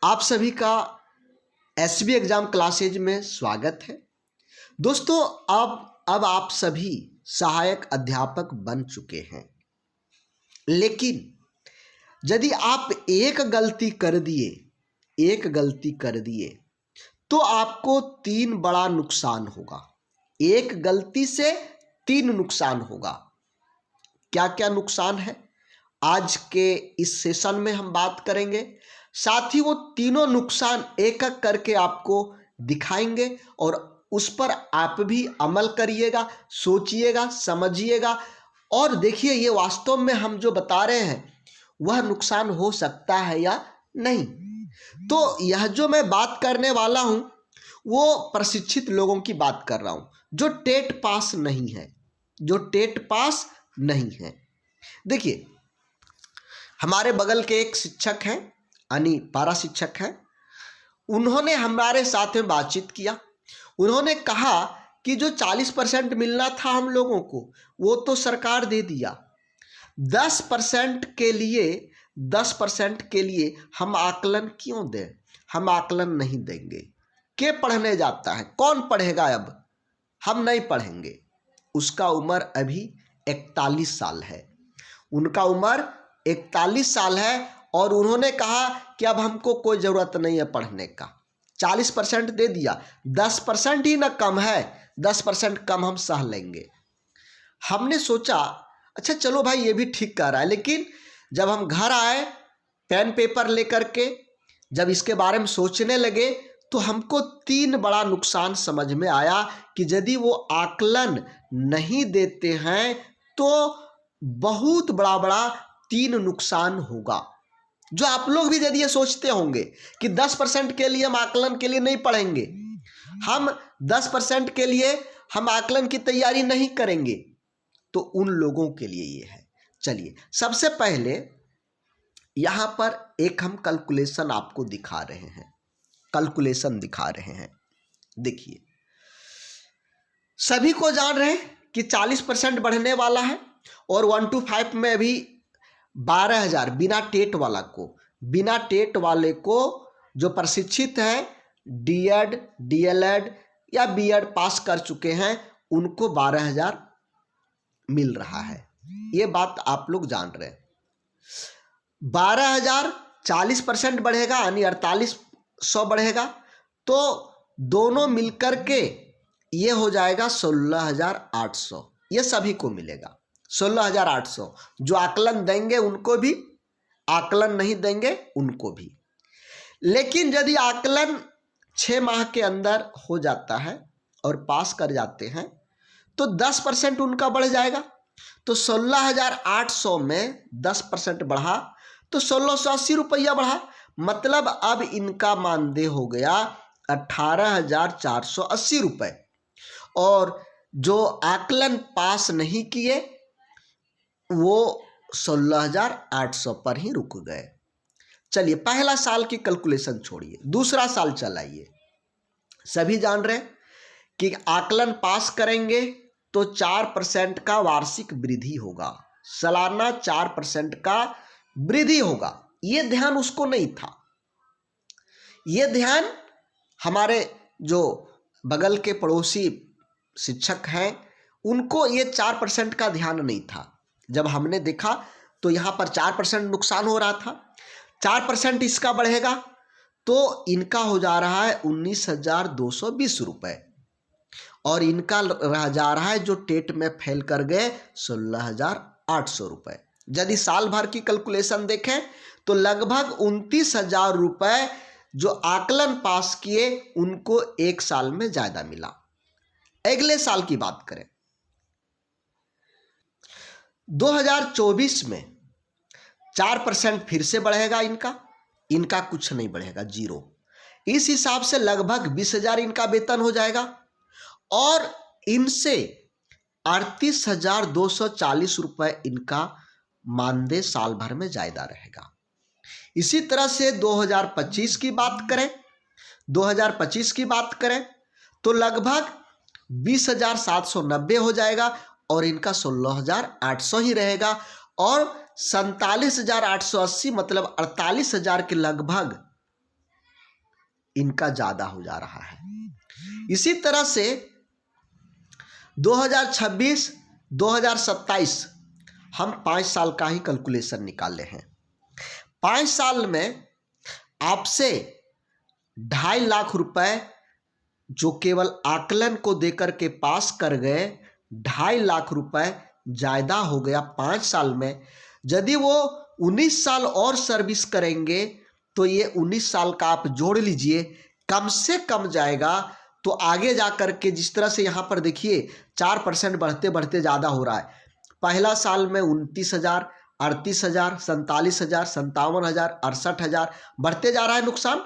आप सभी का एसबी एग्जाम क्लासेज में स्वागत है। दोस्तों, अब आप सभी सहायक अध्यापक बन चुके हैं, लेकिन यदि आप एक गलती कर दिए तो आपको 3 बड़ा नुकसान होगा। एक गलती से 3 नुकसान होगा। क्या क्या नुकसान है, आज के इस सेशन में हम बात करेंगे। साथ ही वो तीनों नुकसान एक एक करके आपको दिखाएंगे और उस पर आप भी अमल करिएगा, सोचिएगा, समझिएगा और देखिए ये वास्तव में हम जो बता रहे हैं वह नुकसान हो सकता है या नहीं। तो यह जो मैं बात करने वाला हूं वो प्रशिक्षित लोगों की बात कर रहा हूं जो टेट पास नहीं है। देखिए, हमारे बगल के एक शिक्षक हैं, यानी पारा शिक्षक हैं। उन्होंने हमारे साथ में बातचीत किया। उन्होंने कहा कि जो 40% मिलना था हम लोगों को वो तो सरकार दे दिया। 10% के लिए हम आकलन क्यों दें? हम आकलन नहीं देंगे। के पढ़ने जाता है? कौन पढ़ेगा? अब हम नहीं पढ़ेंगे। उसका उम्र अभी 41 साल है। उनका उम्र 41 साल है और उन्होंने कहा कि अब हमको कोई ज़रूरत नहीं है पढ़ने का। 40% दे दिया, 10% ही ना कम है, 10% कम हम सह लेंगे। हमने सोचा अच्छा चलो भाई ये भी ठीक कह रहा है, लेकिन जब हम घर आए पेन पेपर लेकर के जब इसके बारे में सोचने लगे तो हमको 3 बड़ा नुकसान समझ में आया कि यदि वो आकलन नहीं देते हैं तो बहुत बड़ा 3 नुकसान होगा। जो आप लोग भी यदि ये सोचते होंगे कि 10% के लिए हम आकलन के लिए नहीं पढ़ेंगे, हम 10% के लिए हम आकलन की तैयारी नहीं करेंगे, तो उन लोगों के लिए ये है। चलिए, सबसे पहले यहां पर एक हम कैलकुलेशन आपको दिखा रहे हैं। देखिए, सभी को जान रहे हैं कि 40% बढ़ने वाला है और 1 to 5 में अभी 12,000 बिना टेट वाले को जो प्रशिक्षित है, डीएड, डीएलएड या बीएड पास कर चुके हैं, उनको 12,000 मिल रहा है। ये बात आप लोग जान रहे हैं। 12,000 40% बढ़ेगा यानी 4800 बढ़ेगा, तो दोनों मिलकर के ये हो जाएगा 16,800। ये सभी को मिलेगा 16,800। जो आकलन देंगे उनको भी, आकलन नहीं देंगे उनको भी। लेकिन यदि आकलन 6 माह के अंदर हो जाता है और पास कर जाते हैं तो 10% उनका बढ़ जाएगा। तो 16,800 में 10% बढ़ा तो 1,680 रुपया बढ़ा। मतलब अब इनका मानदेय हो गया 18,480 रुपये। और जो आकलन पास नहीं किए वो 16,800 पर ही रुक गए। चलिए, पहला साल की कैलकुलेशन छोड़िए, दूसरा साल चलाइए। सभी जान रहे हैं कि आकलन पास करेंगे तो 4% का वार्षिक वृद्धि होगा, सालाना 4% का वृद्धि होगा। ये ध्यान उसको नहीं था। ये ध्यान हमारे जो बगल के पड़ोसी शिक्षक हैं उनको ये 4% का ध्यान नहीं था। जब हमने देखा तो यहाँ पर 4% नुकसान हो रहा था। 4% इसका बढ़ेगा तो इनका हो जा रहा है 19,220 रुपये और इनका रह जा रहा है जो टेट में फेल कर गए 16,800 रुपये। यदि साल भर की कैलकुलेशन देखें तो लगभग 29,000 रुपये जो आकलन पास किए उनको एक साल में ज़्यादा मिला। अगले साल की बात करें, 2024 में 4% फिर से बढ़ेगा। इनका कुछ नहीं बढ़ेगा, 0। इस हिसाब से लगभग 20,000 इनका वेतन हो जाएगा और इनसे 38,240 रुपये इनका मानदेय साल भर में ज़्यादा रहेगा। इसी तरह से 2025 की बात करें तो लगभग 20,790 हो जाएगा और इनका 16,800 ही रहेगा और 47,880 मतलब 48,000 के लगभग इनका ज़्यादा हो जा रहा है। इसी तरह से 2026-2027 हम 5 साल का ही कैलकुलेशन निकाले हैं। 5 साल में आपसे 2.5 लाख रुपए जो केवल आकलन को देकर के पास कर गए, 2.5 लाख रुपए ज़्यादा हो गया 5 साल में। यदि वो 19 साल और सर्विस करेंगे तो ये 19 साल का आप जोड़ लीजिए, कम से कम जाएगा। तो आगे जा कर के जिस तरह से यहाँ पर देखिए 4% बढ़ते बढ़ते ज़्यादा हो रहा है। पहला साल में 29,000, 38,000, 47,000, 57,000, 68,000 बढ़ते जा रहा है नुकसान।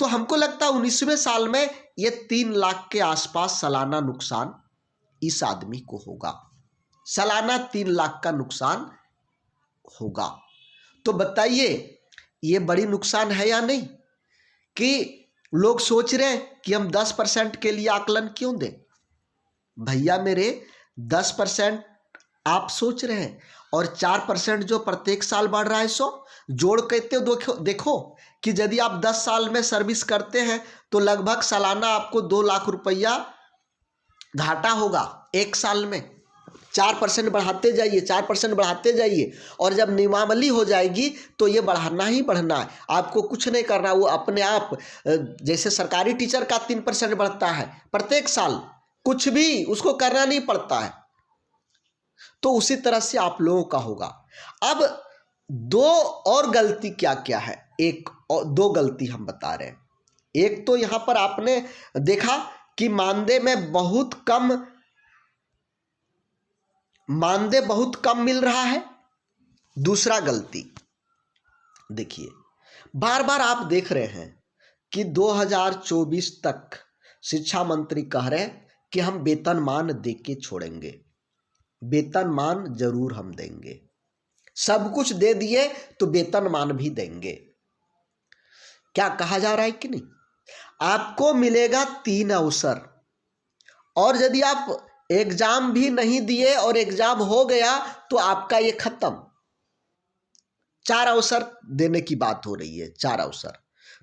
तो हमको लगता है 19वें साल में ये 3 लाख के आसपास सालाना नुकसान इस आदमी को होगा। सालाना 3 लाख का नुकसान होगा। तो बताइए ये बड़ी नुकसान है या नहीं? कि लोग सोच रहे हैं कि हम 10% के लिए आकलन क्यों दें। भैया मेरे 10% आप सोच रहे हैं और 4% जो प्रत्येक साल बढ़ रहा है, सो जोड़ के देखो कि यदि आप 10 साल में सर्विस करते हैं तो लगभग सालाना आपको 2 लाख रुपया घाटा होगा एक साल में। 4% बढ़ाते जाइए, 4% बढ़ाते जाइए, और जब नियमावली हो जाएगी तो ये बढ़ाना ही बढ़ना है, आपको कुछ नहीं करना। वो अपने आप, जैसे सरकारी टीचर का 3% बढ़ता है प्रत्येक साल, कुछ भी उसको करना नहीं पड़ता है, तो उसी तरह से आप लोगों का होगा। अब 2 और गलती क्या क्या है, 2 गलती हम बता रहे हैं। एक तो यहाँ पर आपने देखा कि मानदेय बहुत कम मिल रहा है। दूसरा गलती देखिए, बार बार आप देख रहे हैं कि 2024 तक शिक्षा मंत्री कह रहे हैं कि हम वेतनमान दे के छोड़ेंगे। वेतनमान जरूर हम देंगे, सब कुछ दे दिए तो वेतनमान भी देंगे। क्या कहा जा रहा है कि नहीं? आपको मिलेगा 3 अवसर, और यदि आप एग्जाम भी नहीं दिए और एग्जाम हो गया तो आपका ये खत्म। 4 अवसर देने की बात हो रही है, 4 अवसर।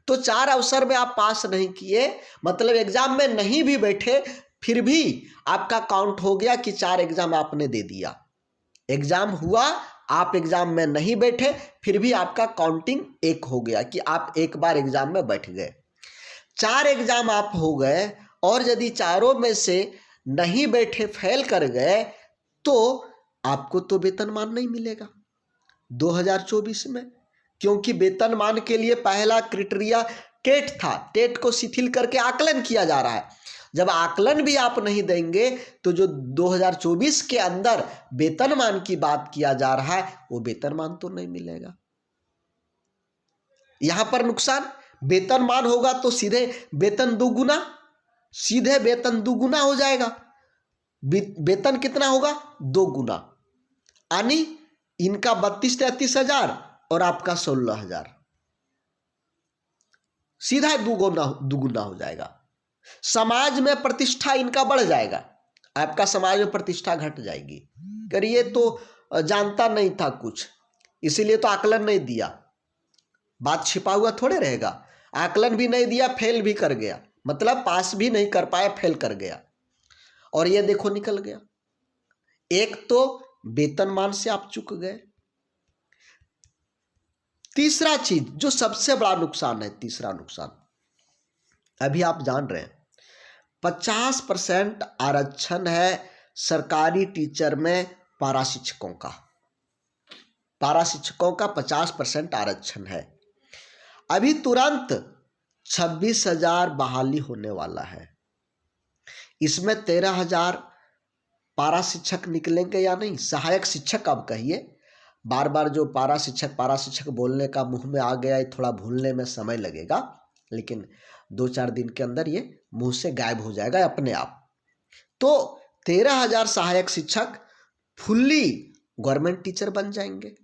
तो 4 अवसर में आप पास नहीं किए, मतलब एग्जाम में नहीं भी बैठे, फिर भी आपका काउंट हो गया कि 4 एग्जाम आपने दे दिया। एग्जाम हुआ, आप एग्जाम में नहीं बैठे, फिर भी आपका काउंटिंग 1 हो गया कि आप एक बार एग्जाम में बैठ गए। 4 एग्जाम आप हो गए, और यदि चारों में से नहीं बैठे, फेल कर गए, तो आपको तो वेतनमान नहीं मिलेगा 2024 में, क्योंकि वेतनमान के लिए पहला क्राइटेरिया टेट था। टेट को शिथिल करके आकलन किया जा रहा है। जब आकलन भी आप नहीं देंगे तो जो 2024 के अंदर वेतनमान की बात किया जा रहा है वो वेतनमान तो नहीं मिलेगा। यहां पर नुकसान, वेतनमान होगा तो सीधे वेतन दुगुना हो जाएगा। वेतन कितना होगा? 2 गुना, यानी इनका 32-33 हजार और आपका 16,000, सीधा दुगुना हो जाएगा। समाज में प्रतिष्ठा इनका बढ़ जाएगा, आपका समाज में प्रतिष्ठा घट जाएगी। करिए तो जानता नहीं था कुछ, इसीलिए तो आकलन नहीं दिया। बात छिपा हुआ थोड़े रहेगा। आकलन भी नहीं दिया, फेल भी कर गया, मतलब पास भी नहीं कर पाया, फेल कर गया, और ये देखो निकल गया। एक तो वेतनमान से आप चूक गए। तीसरा चीज जो सबसे बड़ा नुकसान है, तीसरा नुकसान, अभी आप जान रहे हैं 50% आरक्षण है सरकारी टीचर में। पारा शिक्षकों का 50% आरक्षण है। अभी तुरंत 26,000 बहाली होने वाला है। इसमें 13,000 पारा शिक्षक निकलेंगे या नहीं, सहायक शिक्षक अब कहिए। बार बार जो पारा शिक्षक बोलने का मुंह में आ गया, ये थोड़ा भूलने में समय लगेगा, लेकिन 2-4 दिन के अंदर ये मुंह से गायब हो जाएगा अपने आप। तो 13,000 सहायक शिक्षक फुल्ली गवर्नमेंट टीचर बन जाएंगे।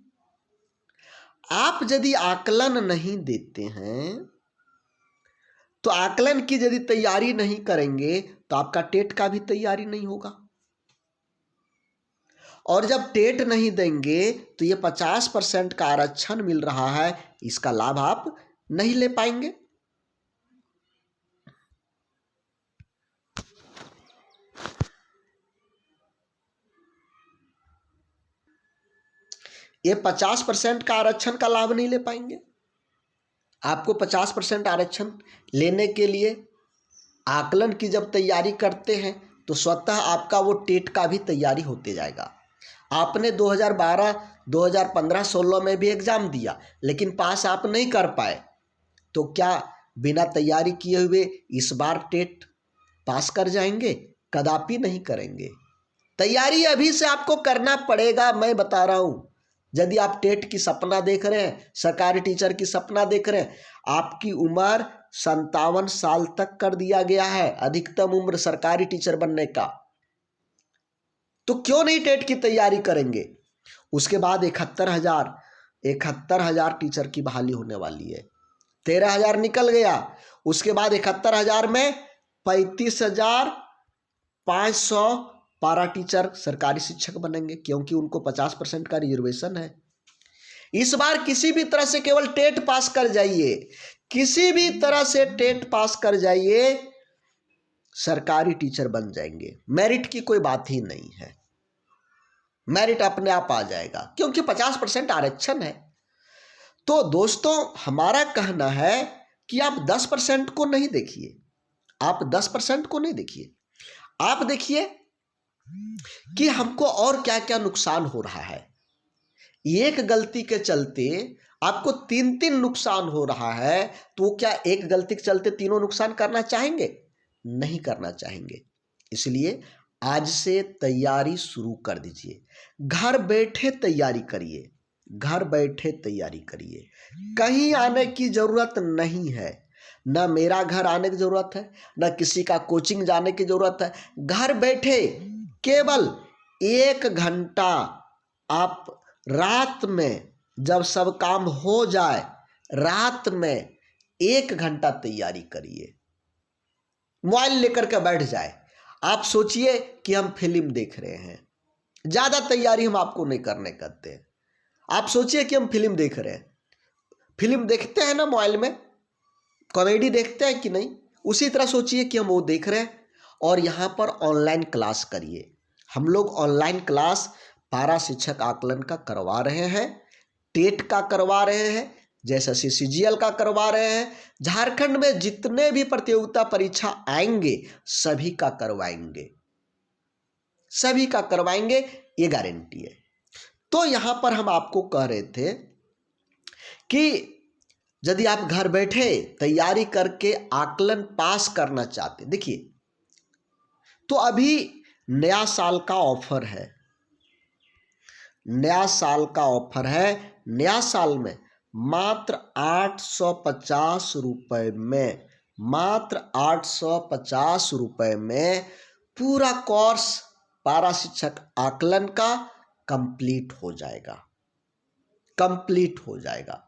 आप यदि आकलन नहीं देते हैं, तो आकलन की यदि तैयारी नहीं करेंगे तो आपका टेट का भी तैयारी नहीं होगा, और जब टेट नहीं देंगे तो ये 50% का आरक्षण मिल रहा है, इसका लाभ आप नहीं ले पाएंगे। ये 50% का आरक्षण का लाभ नहीं ले पाएंगे। आपको 50% आरक्षण लेने के लिए आकलन की जब तैयारी करते हैं तो स्वतः आपका वो टेट का भी तैयारी होते जाएगा। आपने 2012, 2015, 16 में भी एग्ज़ाम दिया लेकिन पास आप नहीं कर पाए, तो क्या बिना तैयारी किए हुए इस बार टेट पास कर जाएंगे? कदापि नहीं करेंगे। तैयारी अभी से आपको करना पड़ेगा। मैं बता रहा हूँ, यदि आप टेट की सपना देख रहे हैं, सरकारी टीचर की सपना देख रहे हैं, आपकी उम्र 57 साल तक कर दिया गया है अधिकतम उम्र सरकारी टीचर बनने का, तो क्यों नहीं टेट की तैयारी करेंगे? उसके बाद 71,000 टीचर की बहाली होने वाली है। 13,000 निकल गया, उसके बाद 71,000 में 35,500 पारा टीचर सरकारी शिक्षक बनेंगे, क्योंकि उनको 50% का रिजर्वेशन है। इस बार किसी भी तरह से केवल टेट पास कर जाइए, किसी भी तरह से टेट पास कर जाइए, सरकारी टीचर बन जाएंगे। मेरिट की कोई बात ही नहीं है, मेरिट अपने आप आ जाएगा क्योंकि 50% आरक्षण है। तो दोस्तों, हमारा कहना है कि आप 10% को नहीं देखिए, आप 10% को नहीं देखिए, आप देखिए कि हमको और क्या क्या नुकसान हो रहा है। एक गलती के चलते आपको 3 नुकसान हो रहा है, तो क्या एक गलती के चलते तीनों नुकसान करना चाहेंगे? नहीं करना चाहेंगे। इसलिए आज से तैयारी शुरू कर दीजिए, घर बैठे तैयारी करिए, घर बैठे तैयारी करिए। कहीं आने की जरूरत नहीं है, ना मेरा घर आने की जरूरत है, ना किसी का कोचिंग जाने की जरूरत है। घर बैठे केवल 1 घंटा आप रात में, जब सब काम हो जाए, रात में 1 घंटा तैयारी करिए। मोबाइल लेकर के बैठ जाए, आप सोचिए कि हम फिल्म देख रहे हैं। ज़्यादा तैयारी हम आपको नहीं करने कहते हैं। आप सोचिए कि हम फिल्म देख रहे हैं। फिल्म देखते हैं ना मोबाइल में, कॉमेडी देखते हैं कि नहीं? उसी तरह सोचिए कि हम वो देख रहे हैं और यहाँ पर ऑनलाइन क्लास करिए। हम लोग ऑनलाइन क्लास पारा शिक्षक आकलन का करवा रहे हैं, टेट का करवा रहे हैं, जैसे CCGL का करवा रहे हैं। झारखंड में जितने भी प्रतियोगिता परीक्षा आएंगे सभी का करवाएंगे, सभी का करवाएंगे, ये गारंटी है। तो यहां पर हम आपको कह रहे थे कि यदि आप घर बैठे तैयारी करके आकलन पास करना चाहते, देखिए, तो अभी नया साल का ऑफर है, नया साल का ऑफर है। नया साल में मात्र 850 रुपये में, मात्र 850 रुपये में पूरा कोर्स पारा शिक्षक आकलन का कंप्लीट हो जाएगा, कंप्लीट हो जाएगा।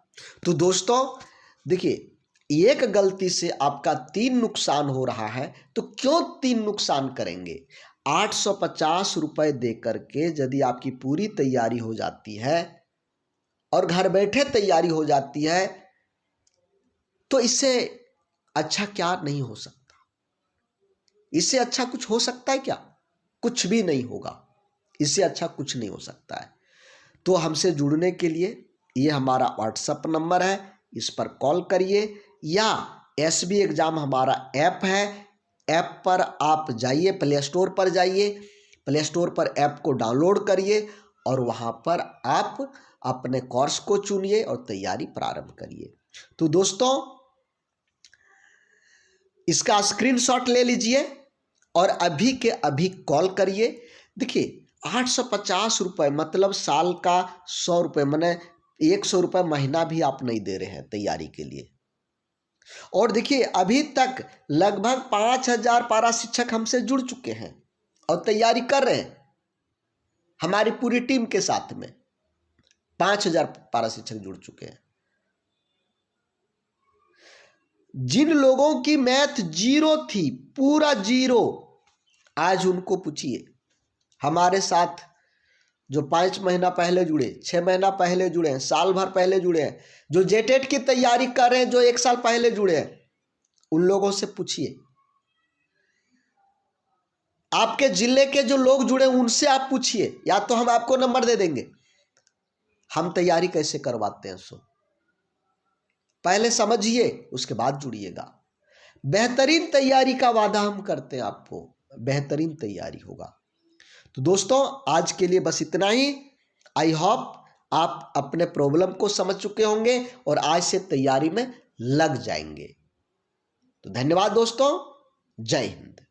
तो दोस्तों देखिए, एक गलती से आपका 3 नुकसान हो रहा है, तो क्यों 3 नुकसान करेंगे? 850 रुपये दे करके यदि आपकी पूरी तैयारी हो जाती है और घर बैठे तैयारी हो जाती है, तो इससे अच्छा क्या नहीं हो सकता? इससे अच्छा कुछ हो सकता है क्या? कुछ भी नहीं होगा, इससे अच्छा कुछ नहीं हो सकता है। तो हमसे जुड़ने के लिए ये हमारा व्हाट्सएप नंबर है, इस पर कॉल करिए, या SB एग्ज़ाम हमारा ऐप है, ऐप पर आप जाइए, प्ले स्टोर पर जाइए, प्ले स्टोर पर ऐप को डाउनलोड करिए और वहाँ पर आप अपने कोर्स को चुनिए और तैयारी प्रारंभ करिए। तो दोस्तों, इसका स्क्रीनशॉट ले लीजिए और अभी के अभी कॉल करिए। देखिए, 850 रुपये मतलब साल का 100 रुपये, मैंने 100 रुपये महीना भी आप नहीं दे रहे हैं तैयारी के लिए। और देखिए, अभी तक लगभग 5,000 पारा शिक्षक हमसे जुड़ चुके हैं और तैयारी कर रहे हैं हमारी पूरी टीम के साथ में। 5,000 पारा शिक्षक जुड़ चुके हैं। जिन लोगों की मैथ 0 थी, पूरा 0, आज उनको पूछिए, हमारे साथ जो 5 महीना पहले जुड़े, 6 महीना पहले जुड़े हैं, साल भर पहले जुड़े हैं, जो जेटेट की तैयारी कर रहे हैं, जो 1 साल पहले जुड़े हैं, उन लोगों से पूछिए। आपके जिले के जो लोग जुड़े उनसे आप पूछिए, या तो हम आपको नंबर दे देंगे, हम तैयारी कैसे करवाते हैं, सो पहले समझिए, उसके बाद जुड़िएगा। बेहतरीन तैयारी का वादा हम करते हैं, आपको बेहतरीन तैयारी होगा। तो दोस्तों आज के लिए बस इतना ही। आई होप आप अपने प्रॉब्लम को समझ चुके होंगे और आज से तैयारी में लग जाएंगे। तो धन्यवाद दोस्तों, जय हिंद।